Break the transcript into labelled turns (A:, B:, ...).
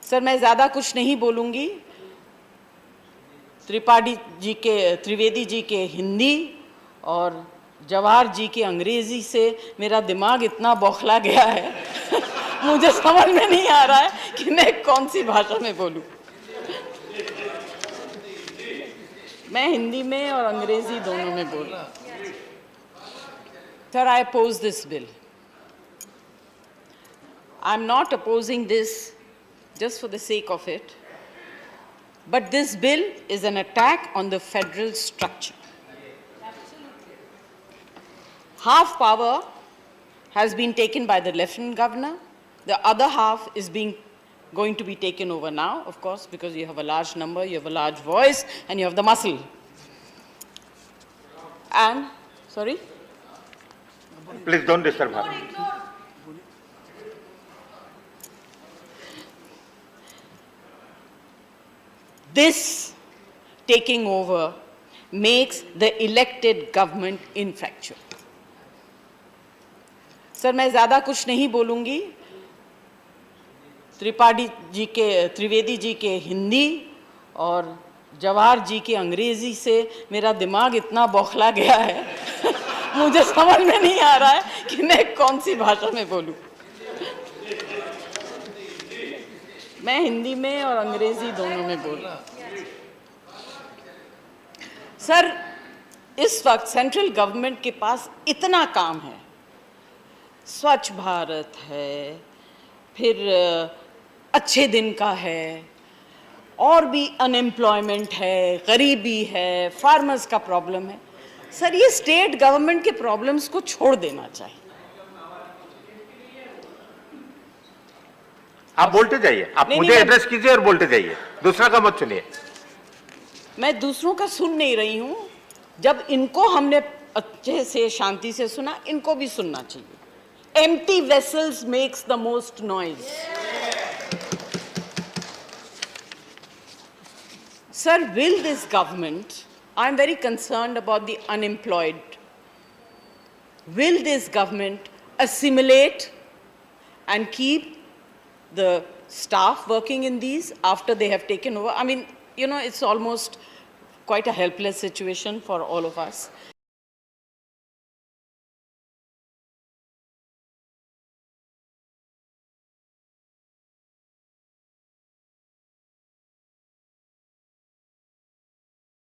A: Sir, मैं ज़्यादा कुछ नहीं बोलूँगी। त्रिवेदी जी के हिंदी और जवाहर जी की अंग्रेज़ी से मेरा दिमाग इतना बौखला गया है मुझे समझ में नहीं आ रहा है कि मैं कौन सी भाषा में बोलूं। मैं हिंदी में और अंग्रेज़ी दोनों में बोल रहा हूँ। Sir, I oppose this bill. I'm not opposing this just for the sake of it, but this bill is an attack on the federal structure. Half power has been taken by the Lieutenant Governor. The other half is going to be taken over now, of course, because you have a large number, you have a large voice, and you have the muscle. And, sorry?
B: Please don't disturb her.
A: This taking over makes the elected government ineffectual. Sir, मैं ज़्यादा कुछ नहीं बोलूँगी। त्रिवेदी जी के हिंदी और जवाहर जी की अंग्रेज़ी से मेरा दिमाग इतना बौखला गया है मुझे समझ में नहीं आ रहा है कि मैं कौन सी भाषा में बोलूं। मैं हिंदी में और अंग्रेज़ी दोनों में बोल रहा हूँ। सर, इस वक्त सेंट्रल गवर्नमेंट के पास इतना काम है। स्वच्छ भारत है, फिर अच्छे दिन का है, और भी अनएम्प्लॉयमेंट है, गरीबी है, फार्मर्स का प्रॉब्लम है। सर, ये स्टेट गवर्नमेंट के प्रॉब्लम्स को छोड़ देना चाहिए।
B: आप बोलते जाइए, आप मुझे एड्रेस कीजिए और बोलते जाइए, दूसरा का मत सुनिए।
A: मैं दूसरों का सुन नहीं रही हूं। जब इनको हमने अच्छे से शांति से सुना, इनको भी सुनना चाहिए। Empty vessels makes the most noise. Sir, will this government, I'm very concerned about the unemployed. Will this government assimilate and keep the staff working in these after they have taken over? I mean, you know, it's almost quite a helpless situation for all of us.